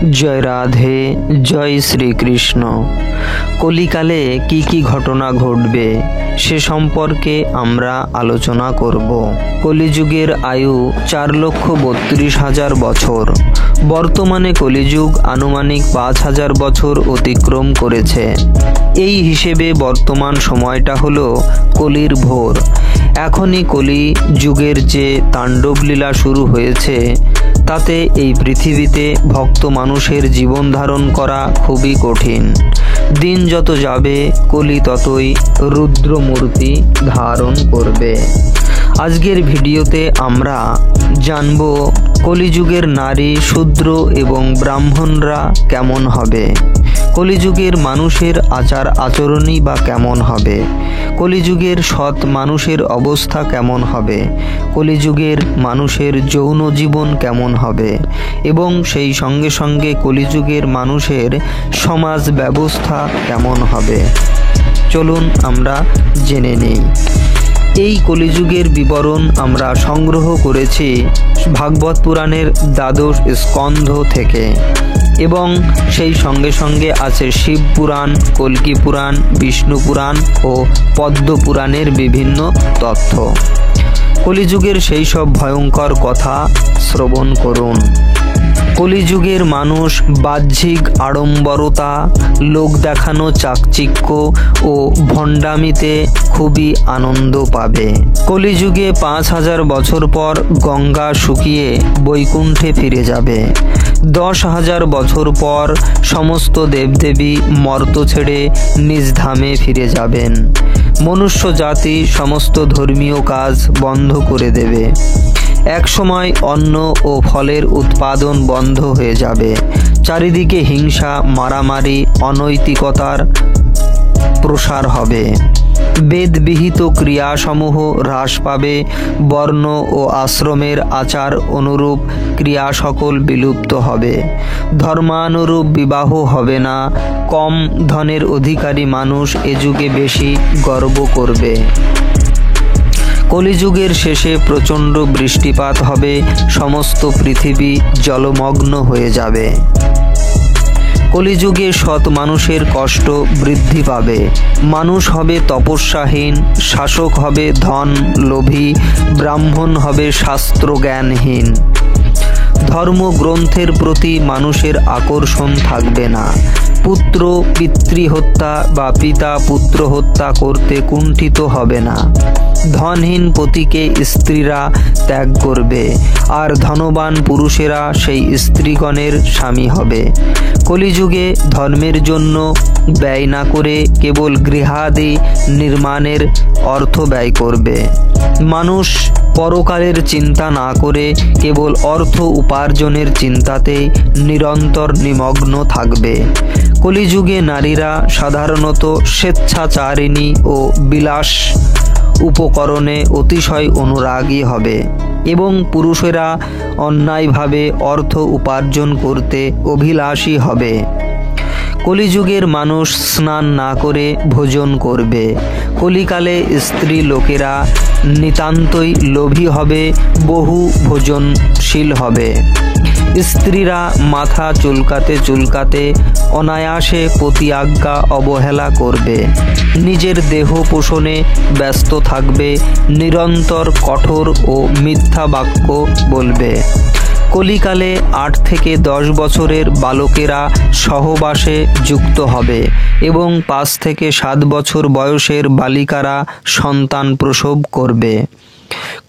जय राधे जय श्रीकृष्ण। কলিকালে কি কি ঘটনা ঘটবে সে সম্পর্কে আমরা আলোচনা করব। কলিযুগের আয়ু 4,32,000 বছর। বর্তমানে কলিযুগ আনুমানিক 5,000 বছর অতিক্রম করেছে। এই হিসেবে বর্তমান সময়টা হলো কলির ভোর। এখনই কলি যুগের যে তাণ্ডবলীলা শুরু হয়েছে তাতে এই পৃথিবীতে ভক্ত মানুষের জীবন ধারণ করা খুবই কঠিন। দিন যত যাবে কলি ততই রুদ্রমূর্তি ধারণ করবে। আজকের ভিডিওতে আমরা জানব কলিযুগের নারী, শূদ্র এবং ব্রাহ্মণরা কেমন হবে, কলিযুগের মানুষের আচার আচরণই বা কেমন হবে, কলিযুগের সৎ মানুষের অবস্থা কেমন হবে, কলিযুগের মানুষের যৌন জীবন কেমন হবে এবং সেই সঙ্গে সঙ্গে কলিযুগের মানুষের সমাজ ব্যবস্থা কেমন হবে। চলুন আমরা জেনে নিই। এই কলিযুগের বিবরণ আমরা সংগ্রহ করেছি ভাগবত পুরাণের 12 স্কন্ধ থেকে এবং সেই সঙ্গে সঙ্গে আছে শিব পুরাণ, কল্কি পুরাণ, বিষ্ণু পুরাণ ও পদ্ম পুরাণের বিভিন্ন তথ্য। কলিযুগের সেই সব ভয়ঙ্কর কথা শ্রবণ করুন। কলিযুগের মানুষ বাহ্যিক আড়ম্বরতা, লোক দেখানো চাকচিক্য ও ভণ্ডামিতে খুবই আনন্দ পাবে। কলিযুগে 5,000 বছর পর গঙ্গা শুকিয়ে বৈকুণ্ঠে ফিরে যাবে। 10,000 বছর পর সমস্ত দেবদেবী মর্ত ছেড়ে নিজ ধামে ফিরে যাবেন। মনুষ্য জাতি সমস্ত ধর্মীয় কাজ বন্ধ করে দেবে। এক সময় অন্ন ও ফলের উৎপাদন বন্ধ হয়ে যাবে। চারিদিকে হিংসা, মারামারি, অনৈতিকতার প্রসার হবে। বেদবিহিত ক্রিয়াসমূহ হ্রাস পাবে। বর্ণ ও আশ্রমের আচার অনুরূপ ক্রিয়া সকল বিলুপ্ত হবে। ধর্মানুরূপ বিবাহ হবে না। কম ধনের অধিকারী মানুষ এ যুগে বেশি গর্ব করবে। কলিযুগের শেষে প্রচণ্ড বৃষ্টিপাত হবে। সমস্ত পৃথিবী জলমগ্ন হয়ে যাবে। কলিযুগে সৎ মানুষের কষ্ট বৃদ্ধি পাবে। মানুষ হবে তপস্যাহীন, শাসক হবে ধন লোভী, ব্রাহ্মণ হবে শাস্ত্র জ্ঞানহীন। ধর্মগ্রন্থের প্রতি মানুষের আকর্ষণ থাকবে না। পুত্র পিতৃহত্যা বা পিতা পুত্র হত্যা করতে কুণ্ঠিত হবে না। ধনহীন পতিকে স্ত্রীরা ত্যাগ করবে আর ধনবান পুরুষেরা সেই স্ত্রীগণের স্বামী হবে। কলিযুগে ধর্মের জন্য ব্যয় না করে কেবল গৃহাদি নির্মাণের অর্থ ব্যয় করবে। মানুষ পরকালের চিন্তা না করে কেবল অর্থ উপার্জনের চিন্তাতে নিরন্তর নিমগ্ন থাকবে। কলিযুগে নারীরা সাধারণত স্বেচ্ছাচারিণী ও বিলাস উপকরণে অতিশয় অনুরাগী হবে এবং পুরুষেরা অন্যায়ভাবে অর্থ উপার্জন করতে অভিলাষী হবে। কলিযুগের মানুষ স্নান না করে ভোজন করবে। কলিকালে স্ত্রী লোকেরা নিতান্তই লোভী হবে, বহু ভোজনশীল হবে। স্ত্রীরা মাথা চুলকাতে চুলকাতে অনায়াসে পতি আজ্ঞা অবহেলা করবে। নিজের দেহ পোষণে ব্যস্ত থাকবে। নিরন্তর কঠোর ও মিথ্যা বাক্য বলবে। কলিকালে 8 থেকে 10 বছরের বালকেরা সহবাসে যুক্ত হবে এবং 5 থেকে 7 বছর বয়সের বালিকারা সন্তান প্রসব করবে।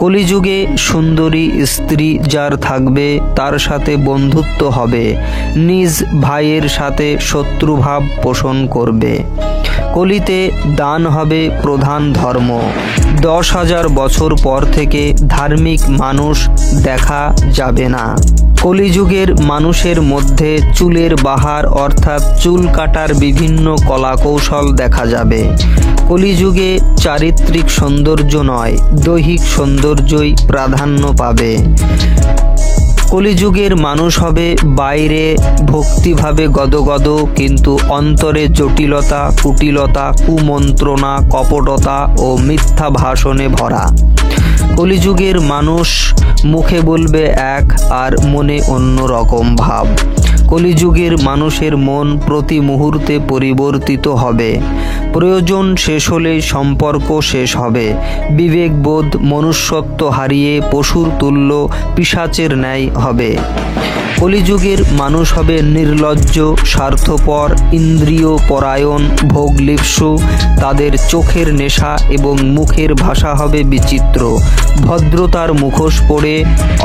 কলিযুগে সুন্দরী স্ত্রী যার থাকবে তার সাথে বন্ধুত্ব হবে। নিজ ভাইয়ের সাথে শত্রুভাব পোষণ করবে। কলিতে দান হবে প্রধান ধর্ম। 10,000 বছর পর থেকে ধার্মিক মানুষ দেখা যাবে না। কলিযুগের মানুষের মধ্যে চুলের বাহার অর্থাৎ চুল কাটার বিভিন্ন কলাকৌশল দেখা যাবে। কলিযুগে চারিত্রিক সৌন্দর্য নয়, দৈহিক সৌন্দর্যই প্রাধান্য পাবে। কলিযুগের মানুষ হবে বাইরে ভক্তিভাবে গদগদ কিন্তু অন্তরে জটিলতা, কুটিলতা, কুমন্ত্রণা, কপটতা ও মিথ্যা ভাষণে ভরা। কলিযুগের মানুষ মুখে বলবে এক আর মনে অন্য রকম ভাব। কলিযুগের মানুষের মন প্রতি মুহূর্তে পরিবর্তিত হবে। প্রয়োজন শেষ হলেই সম্পর্ক শেষ হবে। বিবেকবোধ মনুষ্যত্ব হারিয়ে পশুর তুল্য পিশাচের ন্যায় হবে। কলিযুগের মানুষ হবে নির্লজ্জ, স্বার্থপর, ইন্দ্রিয় পরায়ণ, ভোগলিপ্সু। তাদের চোখের নেশা এবং মুখের ভাষা হবে বিচিত্র। ভদ্রতার মুখোশ পরে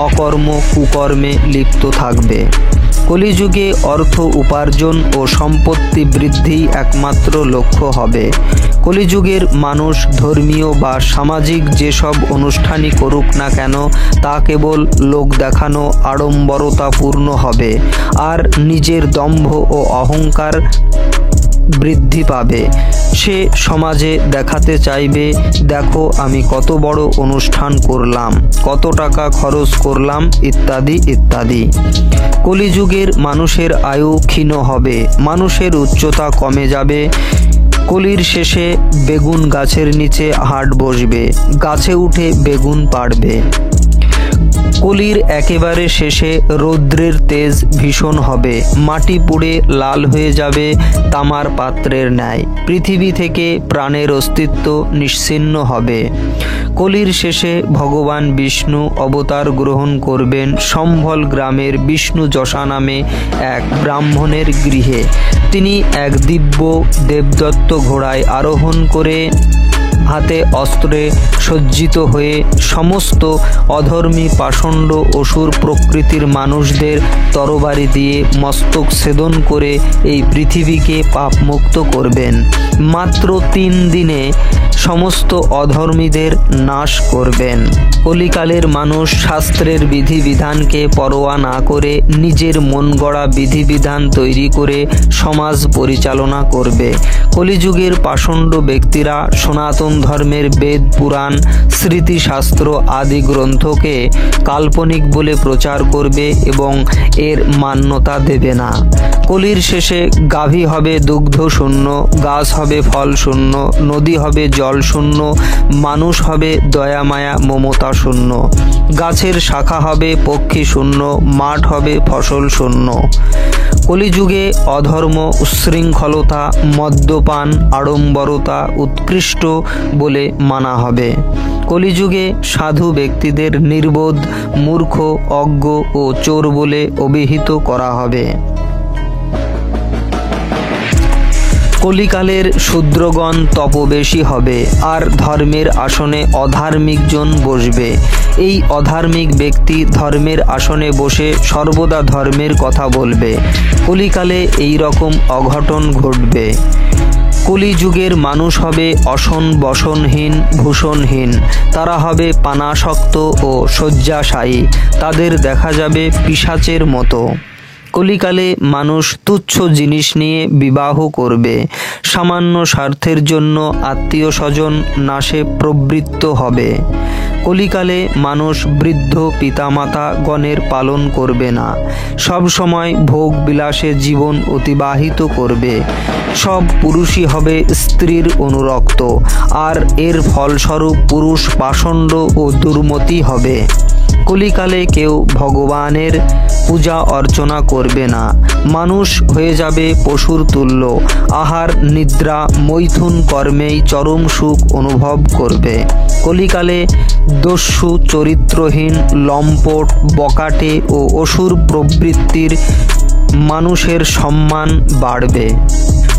অকর্ম কুকর্মে লিপ্ত থাকবে। কলিযুগে অর্থ উপার্জন ও সম্পত্তি বৃদ্ধি একমাত্র লক্ষ্য হবে। কলিযুগের মানুষ ধর্মীয় বা সামাজিক যেসব অনুষ্ঠানই করুক না কেন তা কেবল লোক দেখানো আড়ম্বরতাপূর্ণ হবে, আর নিজের দম্ভ ও অহংকার বৃদ্ধি পাবে। সে সমাজে দেখাতে চাইবে, দেখো আমি কত বড় অনুষ্ঠান করলাম, কত টাকা খরচ করলাম, ইত্যাদি ইত্যাদি। কলিযুগের মানুষের আয়ু ক্ষীণ হবে, মানুষের উচ্চতা কমে যাবে। কলির শেষে বেগুন গাছের নিচে হাট বসবে, গাছে উঠে বেগুন পাড়বে। কলির একেবারে শেষে রৌদ্রের তেজ ভীষণ হবে, মাটি পুড়ে লাল হয়ে যাবে তামার পাত্রের ন্যায়। পৃথিবী থেকে প্রাণের অস্তিত্ব নিশ্চিহ্ন হবে। কলির শেষে ভগবান বিষ্ণু অবতার গ্রহণ করবেন সম্ভল গ্রামের বিষ্ণু যশা নামে এক ব্রাহ্মণের গৃহে। তিনি এক দিব্য দেবদত্ত ঘোড়ায় আরোহণ করে হাতে অস্ত্রে সজ্জিত হয়ে সমস্ত অধর্মী পাষণ্ড অসুর প্রকৃতির মানুষদের তরবারি দিয়ে মস্তক ছেদন করে এই পৃথিবীকে পাপমুক্ত করবেন। মাত্র 3 দিনে সমস্ত অধর্মীদের নাশ করবেন। কলিকালের মানুষ শাস্ত্রের বিধিবিধানকে পরোয়া না করে নিজের মন গড়া বিধিবিধান তৈরি করে সমাজ পরিচালনা করবে। কলিযুগের পাষণ্ড ব্যক্তিরা সনাতন ধর্মের বেদ পুরাণ স্মৃতিশাস্ত্র আদি গ্রন্থকে কাল্পনিক বলে প্রচার করবে এবং এর মান্যতা দেবে না। কলির শেষে গাভী হবে দুগ্ধ শূন্য, গাছ হবে ফল শূন্য, নদী হবে জল শূন্য, মানুষ হবে দয়া মায়া মমতা শূন্য, গাছের শাখা হবে পক্ষী শূন্য, মাঠ হবে ফসল শূন্য। কলিযুগে অধর্ম, উচ্ছৃঙ্খলতা, মদ্যপান, আড়ম্বরতা উৎকৃষ্ট বলে মানা হবে। কলিযুগে সাধু ব্যক্তিদের নির্বোধ, মূর্খ, অজ্ঞ ও চোর বলে অভিহিত করা হবে। কলিকালের শূদ্রগণ তপবেশী হবে, আর ধর্মের আসনে অধার্মিকজন বসবে। এই অধার্মিক ব্যক্তি ধর্মের আসনে বসে সর্বদা ধর্মের কথা বলবে। কলিকালে এই রকম অঘটন ঘটবে। কলিযুগের মানুষ হবে অসন বসনহীন, ভূষণহীন। তারা হবে পানাসক্ত ও শয্যাশায়ী। তাদের দেখা যাবে পিশাচের মতো। কলিকালে মানুষ তুচ্ছ জিনিস নিয়ে বিবাহ করবে। সামান্য স্বার্থের জন্য আত্মীয় স্বজন নাশে প্রবৃত্ত হবে। কলিকালে মানুষ বৃদ্ধ পিতামাতা গণের পালন করবে না, সব সময় ভোগ বিলাসে জীবন অতিবাহিত করবে। সব পুরুষই হবে স্ত্রীর অনুরক্ত, আর এর ফলস্বরূপ পুরুষ পাষণ্ড ও দুর্মতি হবে। কলিকালে কেউ ভগবানের পূজা অর্চনা করবে না, মানুষ হয়ে যাবে পশুর তুল্য। আহার নিদ্রা মৈথুন কর্মেই চরম সুখ অনুভব করবে। কলিকালে দস্যু, চরিত্রহীন, লম্পট, বকাটে ও অসুর প্রবৃত্তির মানুষের সম্মান বাড়বে।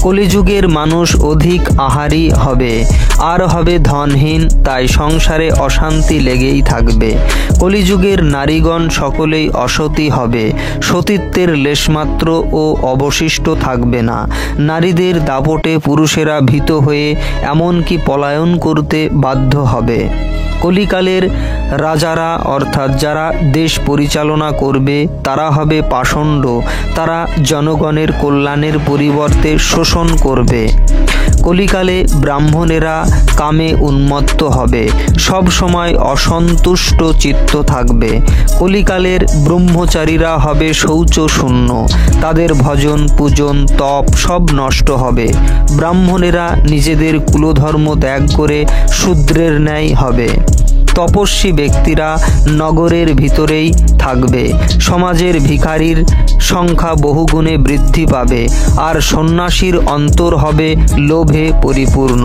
কলিযুগের মানুষ অধিক আহারী হবে, আর হবে ধনহীন, তাই সংসারে অশান্তি লেগেই থাকবে। কলিযুগের নারীগণ সকলেই অসতী হবে, সতীত্বের লেশমাত্র ও অবশিষ্ট থাকবে না। নারীদের দাপটে পুরুষেরা ভীত হয়ে এমনকি পলায়ন করতে বাধ্য হবে। কলিকালের রাজারা অর্থাৎ যারা দেশ পরিচালনা করবে তারা হবে পাষণ্ড। তারা জনগণের কল্যাণের পরিবর্তে শোষণ করবে। কলিকালে ব্রাহ্মণেরা কামে উন্মত্ত হবে, সব সময় অসন্তুষ্ট চিত্ত থাকবে। কলিকালের ব্রহ্মচারীরা হবে শৌচ শূন্য, তাদের ভজন পূজন তপ সব নষ্ট হবে। ব্রাহ্মণেরা নিজেদের কুলধর্ম ত্যাগ করে শূদ্রের ন্যায় হবে। তপস্বী ব্যক্তিরা নগরের ভিতরেই থাকবে। সমাজের ভিখারির সংখ্যা বহুগুণে বৃদ্ধি পাবে, আর সন্ন্যাসীর অন্তর হবে লোভে পরিপূর্ণ।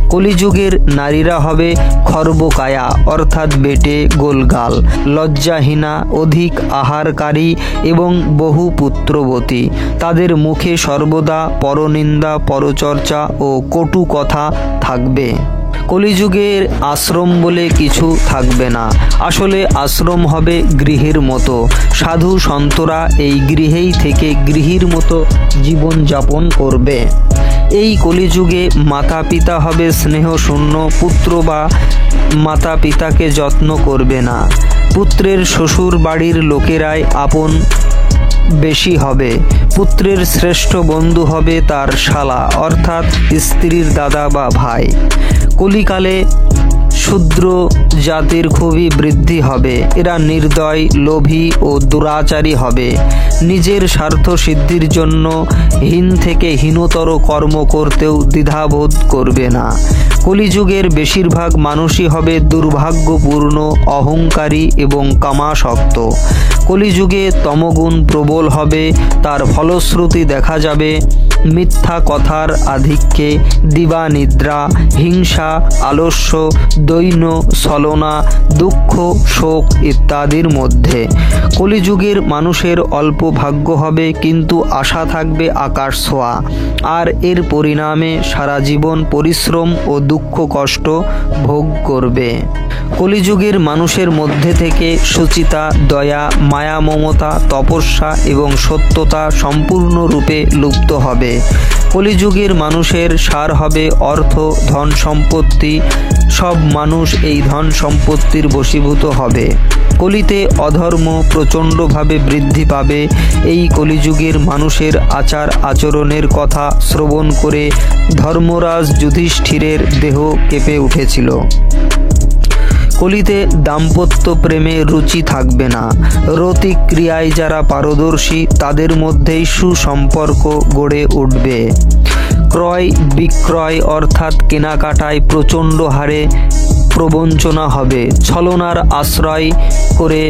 কলিযুগের নারীরা হবে খর্বকায়া অর্থাৎ বেটে গোলগাল, লজ্জাহীনা, অধিক আহারকারী এবং বহু পুত্রবতী। তাদের মুখে সর্বদা পরনিন্দা, পরচর্চা ও কটু কথা থাকবে। কলিযুগের আশ্রম বলে কিছু থাকবে না। আসলে আশ্রম হবে গৃহের মতো। সাধু সন্তরা এই গৃহেই থেকে গৃহীর মতো জীবন যাপন করবে। এই কলিযুগে মাতা পিতা হবে স্নেহশূন্য। পুত্র বা মাতা পিতাকে যত্ন করবে না। পুত্রের শ্বশুর বাড়ির লোকেরাই আপন বেশি হবে। পুত্রের শ্রেষ্ঠ বন্ধু হবে তার শালা অর্থাৎ স্ত্রীর দাদা বা ভাই। কলিকালে শূদ্র জাতির খুবই বৃদ্ধি হবে। এরা নির্দয়, লোভী ও দুরাচারী হবে। নিজের স্বার্থ সিদ্ধির জন্য হীন থেকে হীনতর কর্ম করতেও দ্বিধাবোধ করবে না। কলিযুগের বেশিরভাগ মানুষই হবে দুর্ভাগ্যপূর্ণ, অহংকারী এবং কামাসক্ত। কলিযুগে তমগুণ প্রবল হবে। তার ফলশ্রুতি দেখা যাবে মিথ্যা কথার আধিক্যে, দিবানিদ্রা, হিংসা, আলস্য, দৈন্য, ছলনা, দুঃখ, শোক ইত্যাদির মধ্যে। কলিযুগের মানুষের অল্প ভাগ্য হবে, কিন্তু আশা থাকবে আকাশ ছোঁয়া। আর এর পরিণামে সারা জীবন পরিশ্রম ও দুঃখ কষ্ট ভোগ করবে। কলিযুগের মানুষের মধ্যে থেকে সুচিতা, দয়া, মায়া, মমতা, তপস্যা এবং সত্যতা সম্পূর্ণরূপে লুপ্ত হবে। কলিযুগের মানুষের সার হবে অর্থ, ধন সম্পত্তি। সব মানুষ এই ধন সম্পত্তির বশীভূত হবে। কলিতে অধর্ম প্রচণ্ডভাবে বৃদ্ধি পাবে। এই কলিযুগের মানুষের আচার আচরণের কথা শ্রবণ করে ধর্মরাজ যুধিষ্ঠিরের দেহ কেঁপে উঠেছিল। কলিতে দাম্পত্য প্রেমে রুচি থাকবে না। রতিক ক্রিয়ায় যারা পারদর্শী তাদের মধ্যেই সুসম্পর্ক গড়ে উঠবে। ক্রয় বিক্রয় অর্থাৎ কেনাকাটায় প্রচণ্ড হারে প্রবঞ্চনা হবে। ছলনার আশ্রয় করে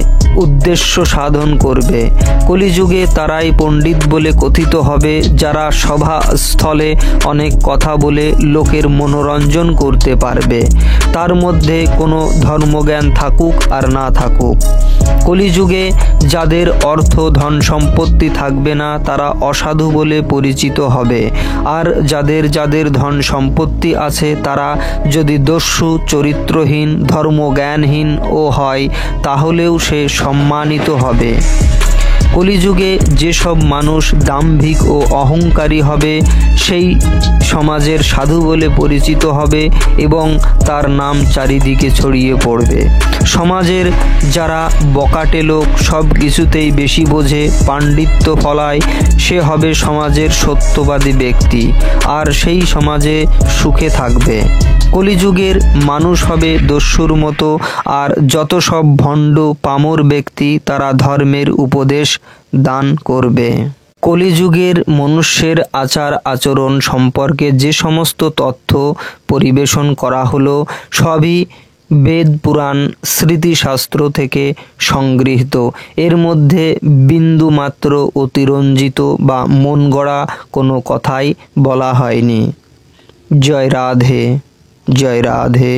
উদ্দেশ্য সাধন করবে। কলিযুগে তারাই পণ্ডিত বলে কথিত হবে, যারা সভাস্থলে অনেক কথা বলে লোকের মনোরঞ্জন করতে পারবে, তার মধ্যে কোনো ধর্মজ্ঞান থাকুক আর না থাকুক। কলিযুগে যাদের অর্থ ধন সম্পত্তি থাকবে না তারা অসাধু বলে পরিচিত হবে। আর যাদের যাদের ধন সম্পত্তি আছে তারা যদি দস্যু, চরিত্রহীন, ধর্মজ্ঞানহীন ও হয় তাহলেও সে সম্মানিত হবে। কলিযুগে যেসব মানুষ দাম্ভিক ও অহংকারী হবে সেই সমাজের সাধু বলে পরিচিত হবে এবং তার নাম চারিদিকে ছড়িয়ে পড়বে। সমাজের যারা বকাটে লোক, সব কিছুতেই বেশি বোঝে, পাণ্ডিত্য ফলায়, সে হবে সমাজের সত্যবাদী ব্যক্তি, আর সেই সমাজে সুখে থাকবে। কলিযুগের মানুষ হবে দস্যুর মতো, আর যত সব ভণ্ড পামর ব্যক্তি তারা ধর্মের উপদেশ দান করবে। কলিযুগের মনুষ্যের আচার আচরণ সম্পর্কে যে সমস্ত তথ্য পরিবেশন করা হলো সবই বেদ, পুরাণ, স্মৃতিশাস্ত্র থেকে সংগৃহীত। এর মধ্যে বিন্দুমাত্র অতিরঞ্জিত বা মন গড়া কোনো কথাই বলা হয়নি। জয় রাধে, জয় রাধে।